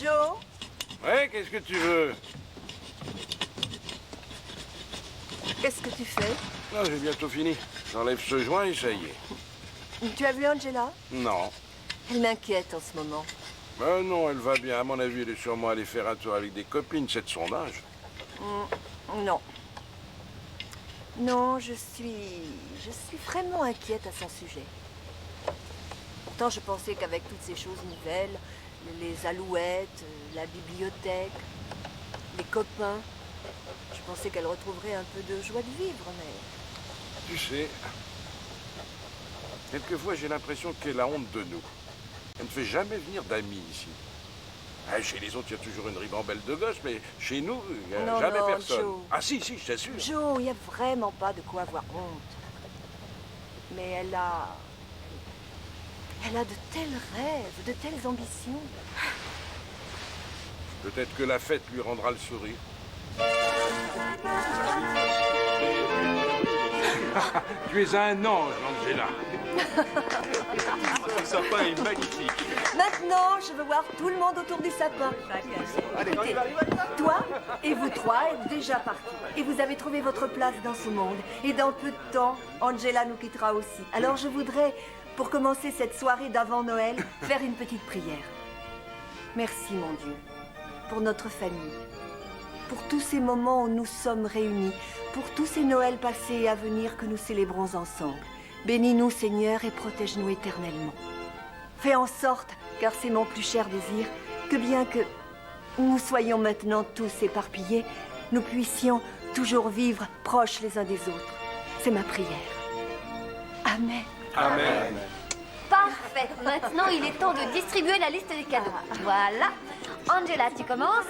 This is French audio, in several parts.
Joe? Ouais, qu'est-ce que tu veux? Qu'est-ce que tu fais? Ah, j'ai bientôt fini. J'enlève ce joint et ça y est. Tu as vu Angela? Non. Elle m'inquiète en ce moment. Ben non, elle va bien. À mon avis, elle est sûrement allée faire un tour avec des copines, c'est de son âge. Non. Non, je suis vraiment inquiète à son sujet. Pourtant, je pensais qu'avec toutes ces choses nouvelles, les alouettes, la bibliothèque, les copains, je pensais qu'elle retrouverait un peu de joie de vivre, mais... Tu sais, quelquefois j'ai l'impression qu'elle a honte de nous. Elle ne fait jamais venir d'amis ici. Ah, chez les autres, il y a toujours une ribambelle de gosses, mais chez nous, il n'y a Non, jamais non, personne. Joe. Ah si, je t'assure. Joe, il n'y a vraiment pas de quoi avoir honte. Mais elle a de tels rêves, de telles ambitions. Peut-être que la fête lui rendra le sourire. Tu es un ange, Angela. Ce sapin est magnifique. Maintenant, je veux voir tout le monde autour du sapin. Écoutez, toi et vous trois êtes déjà partis. Et vous avez trouvé votre place dans ce monde. Et dans peu de temps, Angela nous quittera aussi. Alors je voudrais, pour commencer cette soirée d'avant Noël, faire une petite prière. Merci, mon Dieu, pour notre famille, pour tous ces moments où nous sommes réunis, pour tous ces Noëls passés et à venir que nous célébrons ensemble. Bénis-nous, Seigneur, et protège-nous éternellement. Fais en sorte, car c'est mon plus cher désir, que bien que nous soyons maintenant tous éparpillés, nous puissions toujours vivre proches les uns des autres. C'est ma prière. Amen. Amen. Parfait. Maintenant, il est temps de distribuer la liste des cadeaux. Voilà. Angela, tu commences.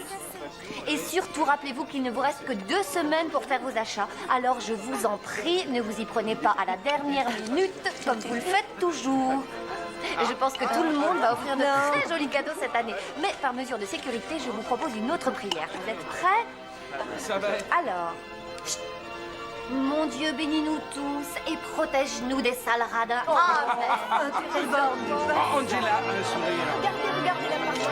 Et surtout, rappelez-vous qu'il ne vous reste que 2 semaines pour faire vos achats. Alors, je vous en prie, ne vous y prenez pas à la dernière minute, comme vous le faites toujours. Je pense que tout le monde va offrir de très jolis cadeaux cette année. Mais par mesure de sécurité, je vous propose une autre prière. Vous êtes prêts? Ça va être... Alors... chut. Mon Dieu, bénis-nous tous et protège-nous des sales radins. Amen. Angela, un sourire. Regardez la porte.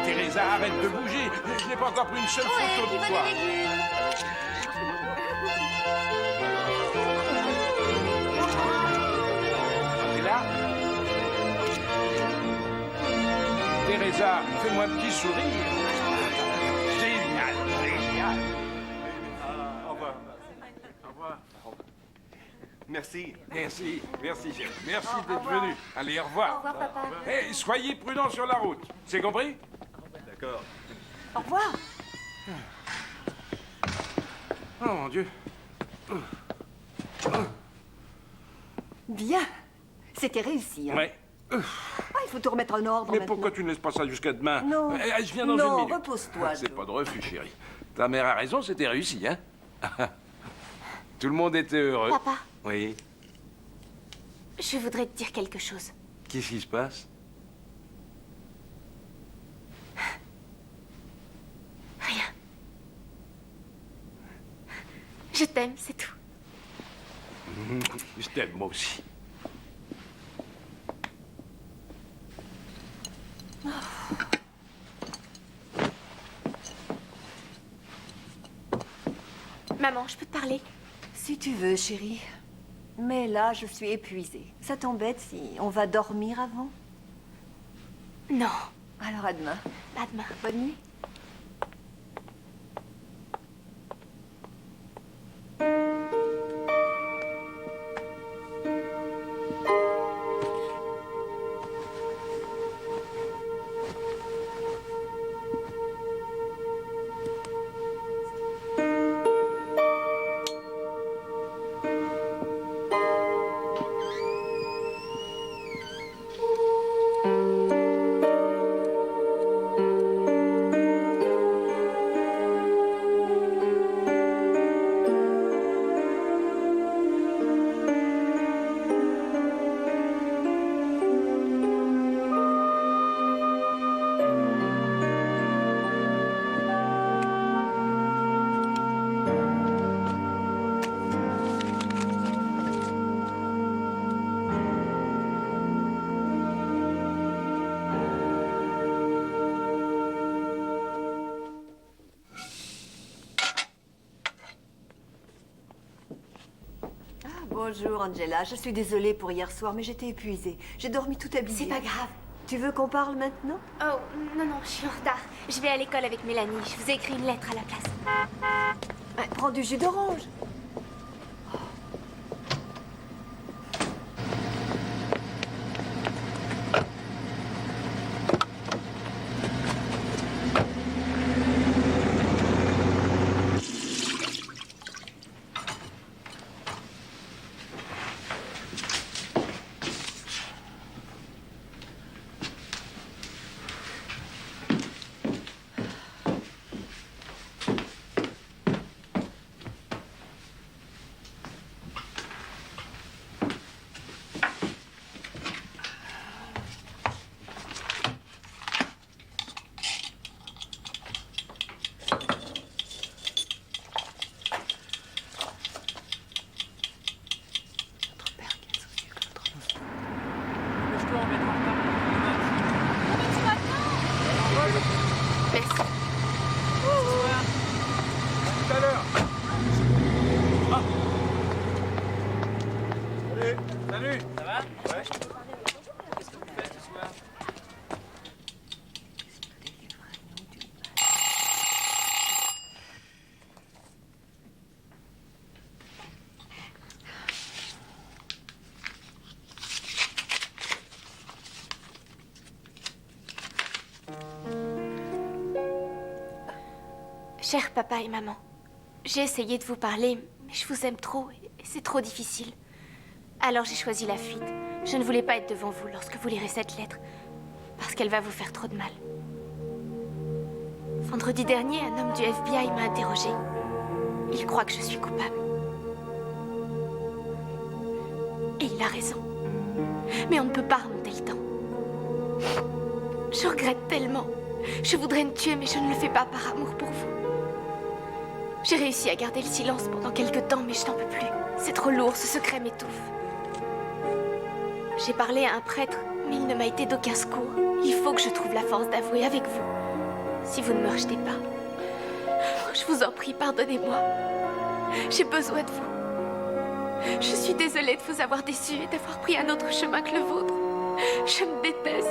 Teresa, arrête de bouger. Je n'ai pas encore pris une seule Oui, photo puis de venez toi. les légumes. Angela. Teresa, fais-moi un petit sourire. Génial, génial. Au revoir. Au revoir. Merci. Merci, chérie. Merci d'être venu. Allez, au revoir. Au revoir, papa. Hey, soyez prudents sur la route. C'est compris? D'accord. Au revoir. Oh, mon Dieu. Bien. C'était réussi, hein? Ouais. Ah, il faut tout remettre en ordre Mais maintenant. pourquoi tu ne laisses pas ça jusqu'à demain? Non. Je viens dans Non, une minute. repose-toi, C'est Joe. pas de refus, chérie. Ta mère a raison, c'était réussi, hein? Tout le monde était heureux. Papa, Oui. je voudrais te dire quelque chose. Qu'est-ce qui se passe? Rien. Je t'aime, c'est tout. Je t'aime, moi aussi. Maman, je peux te parler? Si tu veux, chérie. Mais là, je suis épuisée. Ça t'embête si on va dormir avant? Non. Alors à demain. À demain. Bonne nuit. Bonjour, Angela. Je suis désolée pour hier soir, mais j'étais épuisée. J'ai dormi tout habillée. C'est pas grave. Tu veux qu'on parle maintenant? Oh, non, non, je suis en retard. Je vais à l'école avec Mélanie. Je vous ai écrit une lettre à la place. Prends du jus d'orange. Salut. Ça va? Ouais. Qu'est-ce que vous faites ce soir? Chers papa et maman, j'ai essayé de vous parler, mais je vous aime trop et c'est trop difficile. Alors j'ai choisi la fuite. Je ne voulais pas être devant vous lorsque vous lirez cette lettre, parce qu'elle va vous faire trop de mal. Vendredi dernier, un homme du FBI m'a interrogé. Il croit que je suis coupable. Et il a raison. Mais on ne peut pas remonter le temps. Je regrette tellement. Je voudrais me tuer, mais je ne le fais pas par amour pour vous. J'ai réussi à garder le silence pendant quelque temps, mais je n'en peux plus. C'est trop lourd, ce secret m'étouffe. J'ai parlé à un prêtre, mais il ne m'a été d'aucun secours. Il faut que je trouve la force d'avouer avec vous. Si vous ne me rejetez pas. Je vous en prie, pardonnez-moi. J'ai besoin de vous. Je suis désolée de vous avoir déçu et d'avoir pris un autre chemin que le vôtre. Je me déteste.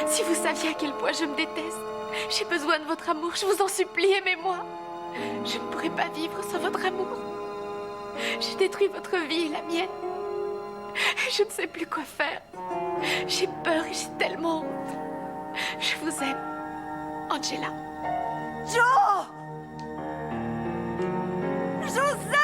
Si vous saviez à quel point je me déteste. J'ai besoin de votre amour, je vous en supplie, aimez-moi. Je ne pourrais pas vivre sans votre amour. J'ai détruit votre vie et la mienne. Je ne sais plus quoi faire. J'ai peur et j'ai tellement honte. Je vous aime, Angela. Joe! Joseph!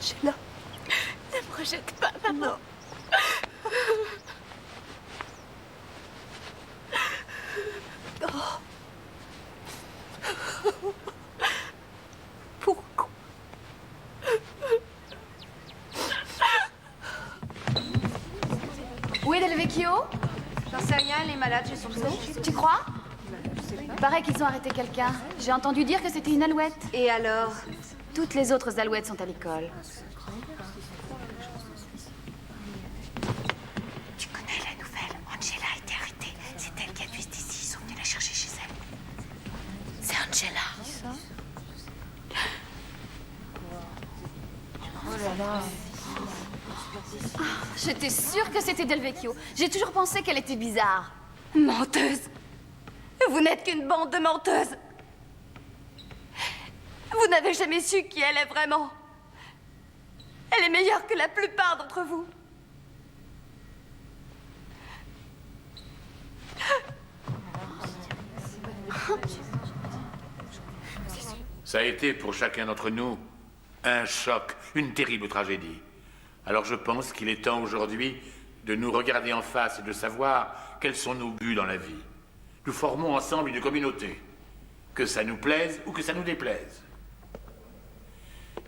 Angela. Ne me rejette pas, maman. Non. Pourquoi? Où est Del Vecchio? J'en sais rien, elle est malade, j'ai soupçon. Tu crois? Paraît qu'ils ont arrêté quelqu'un. J'ai entendu dire que c'était une alouette. Et alors? Toutes les autres alouettes sont à l'école. Tu connais la nouvelle? Angela a été arrêtée. C'est elle qui a tué Stacy. Ils sont venus la chercher chez elle. C'est Angela. J'étais sûre que c'était Del Vecchio. J'ai toujours pensé qu'elle était bizarre. Menteuse! Vous n'êtes qu'une bande de menteuses! Vous n'avez jamais su qui elle est vraiment. Elle est meilleure que la plupart d'entre vous. Ça a été pour chacun d'entre nous Un choc, une terrible tragédie. Alors je pense qu'il est temps aujourd'hui de nous regarder en face et de savoir quels sont nos buts dans la vie. Nous formons ensemble une communauté, que ça nous plaise ou que ça nous déplaise.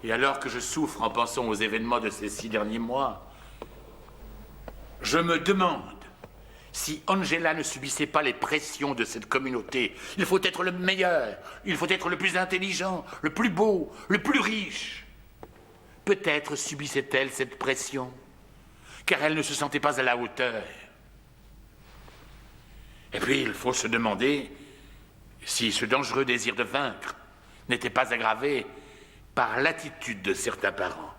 Et alors que je souffre en pensant aux événements de ces 6 derniers mois, je me demande si Angela ne subissait pas les pressions de cette communauté. Il faut être le meilleur, il faut être le plus intelligent, le plus beau, le plus riche. Peut-être subissait-elle cette pression, car elle ne se sentait pas à la hauteur. Et puis, il faut se demander si ce dangereux désir de vaincre n'était pas aggravé par l'attitude de certains parents.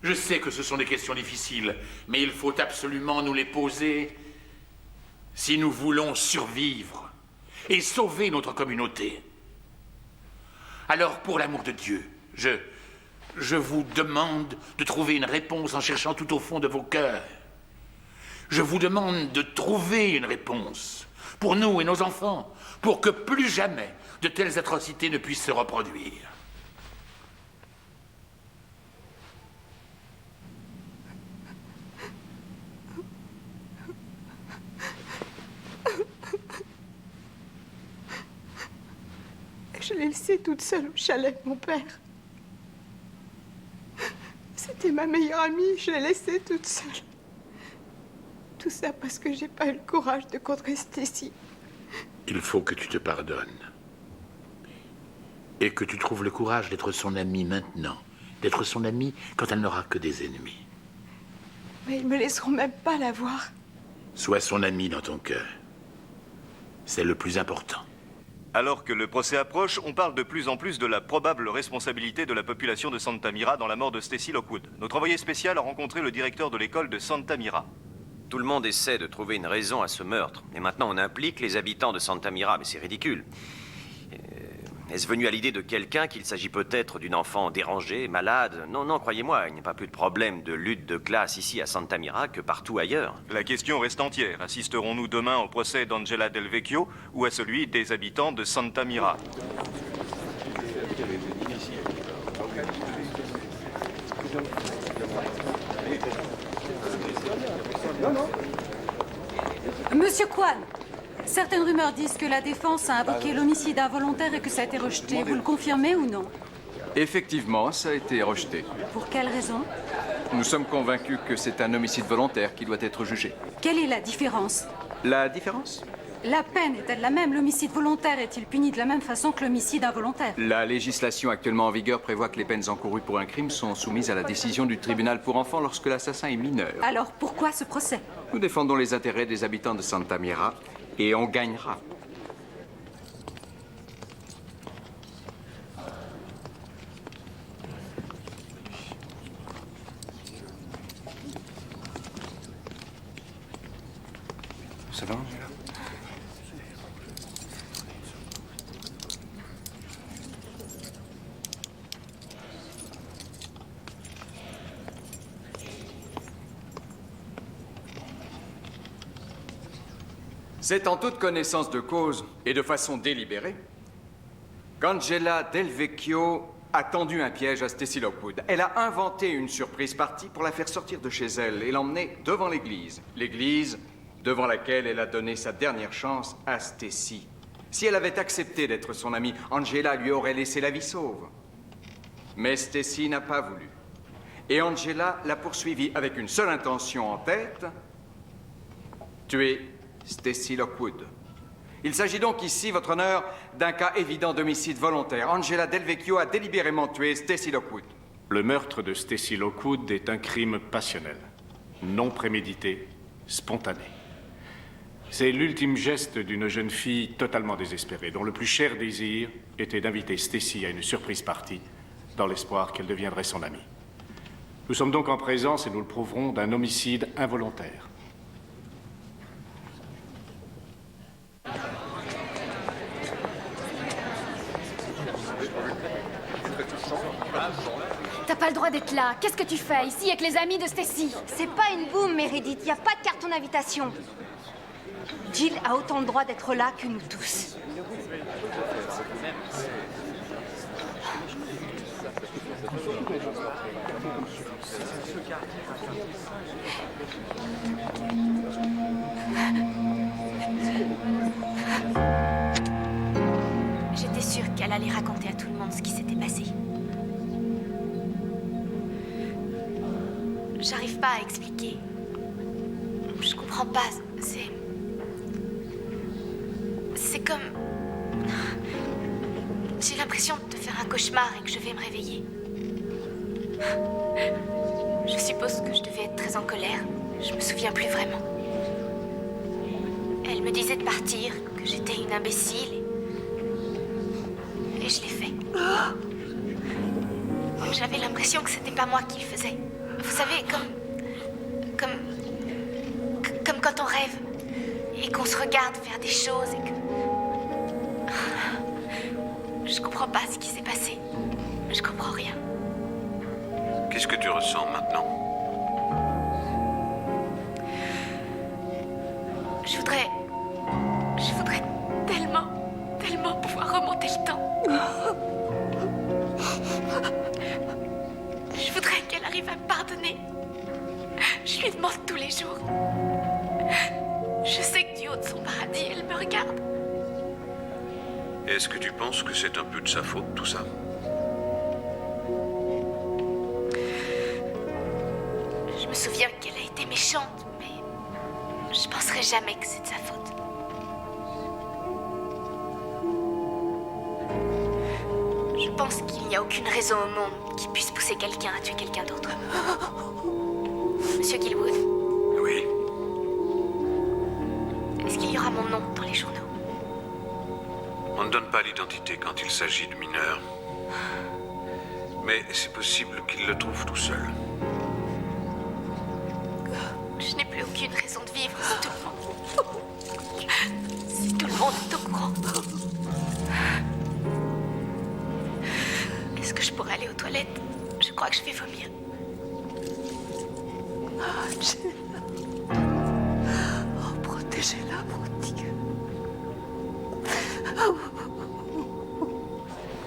Je sais que ce sont des questions difficiles, mais il faut absolument nous les poser si nous voulons survivre et sauver notre communauté. Alors, pour l'amour de Dieu, je vous demande de trouver une réponse en cherchant tout au fond de vos cœurs. Je vous demande de trouver une réponse pour nous et nos enfants, pour que plus jamais de telles atrocités ne puissent se reproduire. Je l'ai laissée toute seule au chalet, mon père. C'était ma meilleure amie, je l'ai laissée toute seule. Tout ça parce que j'ai pas eu le courage de contrer Stacy. Il faut que tu te pardonnes. Et que tu trouves le courage d'être son amie maintenant. D'être son amie quand elle n'aura que des ennemis. Mais ils me laisseront même pas la voir. Sois son amie dans ton cœur. C'est le plus important. Alors que le procès approche, on parle de plus en plus de la probable responsabilité de la population de Santa Mira dans la mort de Stacy Lockwood. Notre envoyé spécial a rencontré le directeur de l'école de Santa Mira. Tout le monde essaie de trouver une raison à ce meurtre. Et maintenant, on implique les habitants de Santa Mira. Mais c'est ridicule. Est-ce venu à l'idée de quelqu'un qu'il s'agit peut-être d'une enfant dérangée, malade? Non, non, croyez-moi, il n'y a pas plus de problème de lutte de classe ici à Santa Mira que partout ailleurs. La question reste entière. Assisterons-nous demain au procès d'Angela Del Vecchio ou à celui des habitants de Santa Mira? Monsieur Kwan, certaines rumeurs disent que la défense a invoqué l'homicide involontaire et que ça a été rejeté. Vous le confirmez ou non? Effectivement, ça a été rejeté. Pour quelle raison? Nous sommes convaincus que c'est un homicide volontaire qui doit être jugé. Quelle est la différence? La différence? La peine est-elle la même? L'homicide volontaire est-il puni de la même façon que l'homicide involontaire? La législation actuellement en vigueur prévoit que les peines encourues pour un crime sont soumises à la décision du tribunal pour enfants lorsque l'assassin est mineur. Alors pourquoi ce procès? Nous défendons les intérêts des habitants de Santa Mira et on gagnera. Ça va, Angela? C'est en toute connaissance de cause et de façon délibérée qu'Angela Del Vecchio a tendu un piège à Stacy Lockwood. Elle a inventé une surprise partie pour la faire sortir de chez elle et l'emmener devant l'église. L'église devant laquelle elle a donné sa dernière chance à Stacy. Si elle avait accepté d'être son amie, Angela lui aurait laissé la vie sauve. Mais Stacy n'a pas voulu. Et Angela l'a poursuivie avec une seule intention en tête, tuer Stacy Lockwood. Il s'agit donc ici, votre honneur, d'un cas évident d'homicide volontaire. Angela Del Vecchio a délibérément tué Stacy Lockwood. Le meurtre de Stacy Lockwood est un crime passionnel, non prémédité, spontané. C'est l'ultime geste d'une jeune fille totalement désespérée, dont le plus cher désir était d'inviter Stacy à une surprise party, dans l'espoir qu'elle deviendrait son amie. Nous sommes donc en présence, et nous le prouverons, d'un homicide involontaire. T'as pas le droit d'être là. Qu'est-ce que tu fais ici avec les amis de Stacy? C'est pas une boum, Meredith. Y a pas de carton d'invitation. Jill a autant le droit d'être là que nous tous. J'étais sûre qu'elle allait raconter à tout le monde ce qui s'était passé. J'arrive pas à expliquer. Je comprends pas. C'est comme... J'ai l'impression de faire un cauchemar et que je vais me réveiller. Je suppose que je devais être très en colère. Je me souviens plus vraiment. Elle me disait de partir, que j'étais une imbécile. Et je l'ai fait. J'avais l'impression que c'était pas moi qui le faisais. Vous savez, comme quand on rêve et qu'on se regarde faire des choses et que... Je comprends pas ce qui s'est passé. Je comprends rien. Qu'est-ce que tu ressens maintenant? Je voudrais tellement pouvoir remonter le temps. Je voudrais qu'elle arrive à me pardonner. Je lui demande tous les jours. Je sais que du haut de son paradis, elle me regarde. Est-ce que tu penses que c'est un peu de sa faute, tout ça? Je me souviens qu'elle a été méchante, mais je penserai jamais que c'est de sa faute. Je pense qu'il n'y a aucune raison au monde qui puisse pousser quelqu'un à tuer quelqu'un d'autre. Monsieur Gilwood. Oui. Est-ce qu'il y aura mon nom dans les journaux? On ne donne pas l'identité quand il s'agit de mineurs. Mais c'est possible qu'il le trouve tout seul. Je n'ai plus aucune raison de vivre si tout le monde est au courant. Est-ce que je pourrais aller aux toilettes? Je crois que je vais vomir. Oh, protégez-la, mon Dieu.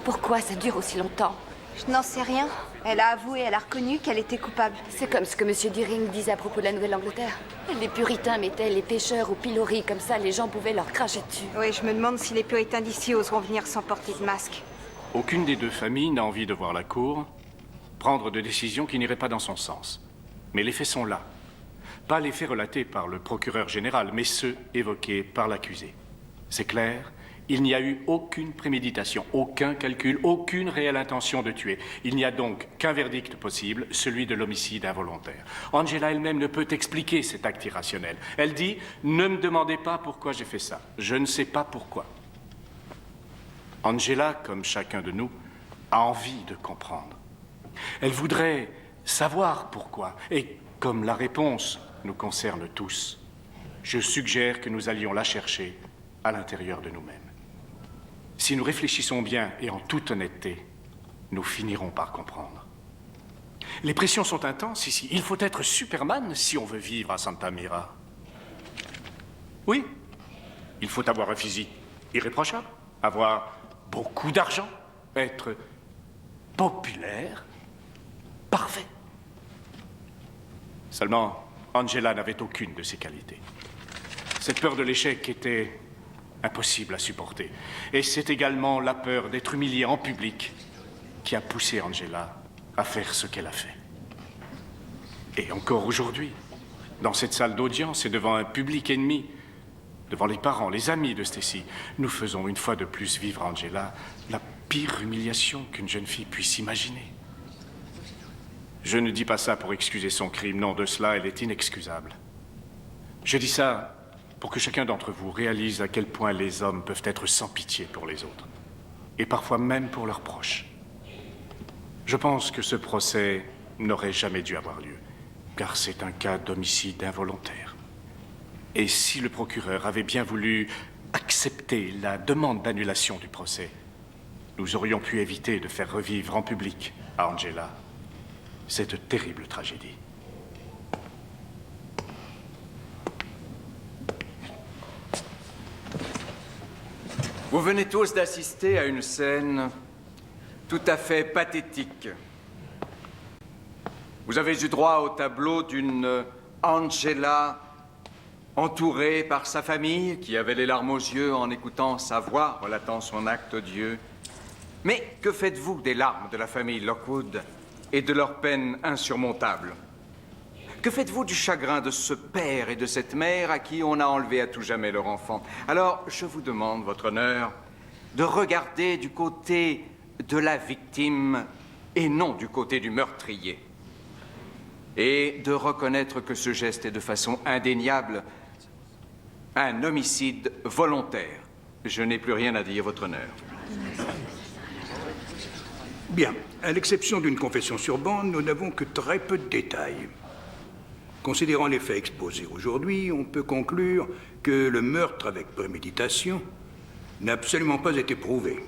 Pourquoi ça dure aussi longtemps? Je n'en sais rien. Elle a avoué, elle a reconnu qu'elle était coupable. C'est comme ce que M. Deering disait à propos de la Nouvelle-Angleterre. Les puritains mettaient les pêcheurs au pilori, comme ça les gens pouvaient leur cracher dessus. Oui, je me demande si les puritains d'ici oseront venir sans porter de masque. Aucune des deux familles n'a envie de voir la Cour prendre de décisions qui n'iraient pas dans son sens. Mais les faits sont là. Pas les faits relatés par le procureur général, mais ceux évoqués par l'accusé. C'est clair, il n'y a eu aucune préméditation, aucun calcul, aucune réelle intention de tuer. Il n'y a donc qu'un verdict possible, celui de l'homicide involontaire. Angela elle-même ne peut expliquer cet acte irrationnel. Elle dit « Ne me demandez pas pourquoi j'ai fait ça. Je ne sais pas pourquoi. » Angela, comme chacun de nous, a envie de comprendre. Elle voudrait savoir pourquoi. Et comme la réponse nous concerne tous, je suggère que nous allions la chercher à l'intérieur de nous-mêmes. Si nous réfléchissons bien et en toute honnêteté, nous finirons par comprendre. Les pressions sont intenses ici. Il faut être Superman si on veut vivre à Santa Mira. Oui, il faut avoir un physique irréprochable, avoir beaucoup d'argent, être populaire, parfait. Seulement, Angela n'avait aucune de ces qualités. Cette peur de l'échec était impossible à supporter. Et c'est également la peur d'être humiliée en public qui a poussé Angela à faire ce qu'elle a fait. Et encore aujourd'hui, dans cette salle d'audience et devant un public ennemi, devant les parents, les amis de Stacy, nous faisons une fois de plus vivre à Angela la pire humiliation qu'une jeune fille puisse imaginer. Je ne dis pas ça pour excuser son crime, non, de cela, elle est inexcusable. Je dis ça pour que chacun d'entre vous réalise à quel point les hommes peuvent être sans pitié pour les autres, et parfois même pour leurs proches. Je pense que ce procès n'aurait jamais dû avoir lieu, car c'est un cas d'homicide involontaire. Et si le procureur avait bien voulu accepter la demande d'annulation du procès, nous aurions pu éviter de faire revivre en public à Angela cette terrible tragédie. Vous venez tous d'assister à une scène tout à fait pathétique. Vous avez eu droit au tableau d'une Angela entourée par sa famille, qui avait les larmes aux yeux en écoutant sa voix relatant son acte odieux. Mais que faites-vous des larmes de la famille Lockwood et de leur peine insurmontable? Que faites-vous du chagrin de ce père et de cette mère à qui on a enlevé à tout jamais leur enfant? Alors, je vous demande, votre honneur, de regarder du côté de la victime et non du côté du meurtrier. Et de reconnaître que ce geste est de façon indéniable un homicide volontaire. Je n'ai plus rien à dire, votre honneur. Bien. À l'exception d'une confession sur bande, nous n'avons que très peu de détails. Considérant les faits exposés aujourd'hui, on peut conclure que le meurtre avec préméditation n'a absolument pas été prouvé.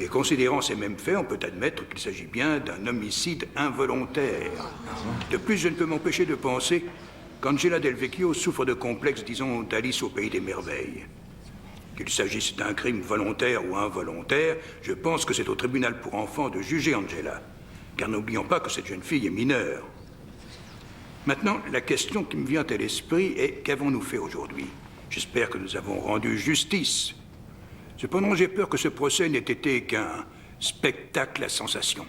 Et considérant ces mêmes faits, on peut admettre qu'il s'agit bien d'un homicide involontaire. De plus, je ne peux m'empêcher de penser qu'Angela Del Vecchio souffre de complexes, disons, d'Alice au pays des merveilles. Qu'il s'agisse d'un crime volontaire ou involontaire, je pense que c'est au tribunal pour enfants de juger Angela. Car n'oublions pas que cette jeune fille est mineure. Maintenant, la question qui me vient à l'esprit est qu'avons-nous fait aujourd'hui? J'espère que nous avons rendu justice. Cependant, j'ai peur que ce procès n'ait été qu'un spectacle à sensation.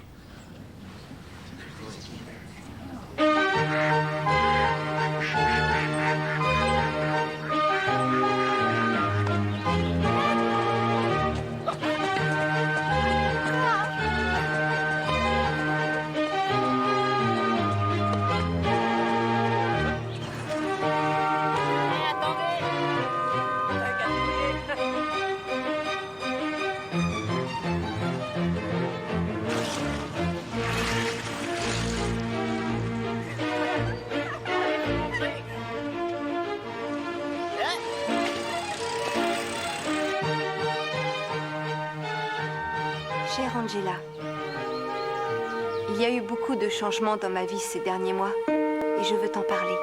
Chère Angela, il y a eu beaucoup de changements dans ma vie ces derniers mois et je veux t'en parler.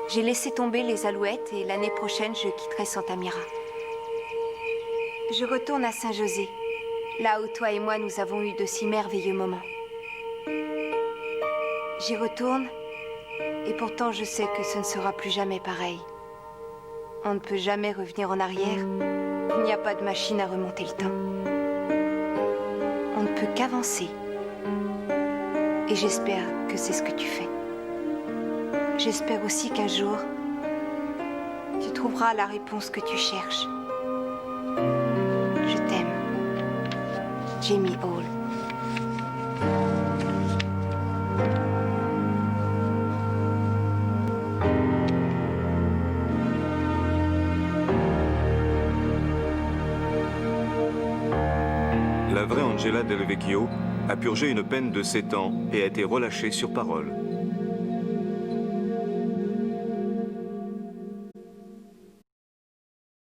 J'ai laissé tomber les Alouettes et l'année prochaine, je quitterai Santa Mira. Je retourne à Saint-José, là où toi et moi nous avons eu de si merveilleux moments. J'y retourne et pourtant je sais que ce ne sera plus jamais pareil. On ne peut jamais revenir en arrière. Il n'y a pas de machine à remonter le temps. On ne peut qu'avancer. Et j'espère que c'est ce que tu fais. J'espère aussi qu'un jour, tu trouveras la réponse que tu cherches. Je t'aime. Jamie Hall. La vraie Angela Del Vecchio a purgé une peine de 7 ans et a été relâchée sur parole.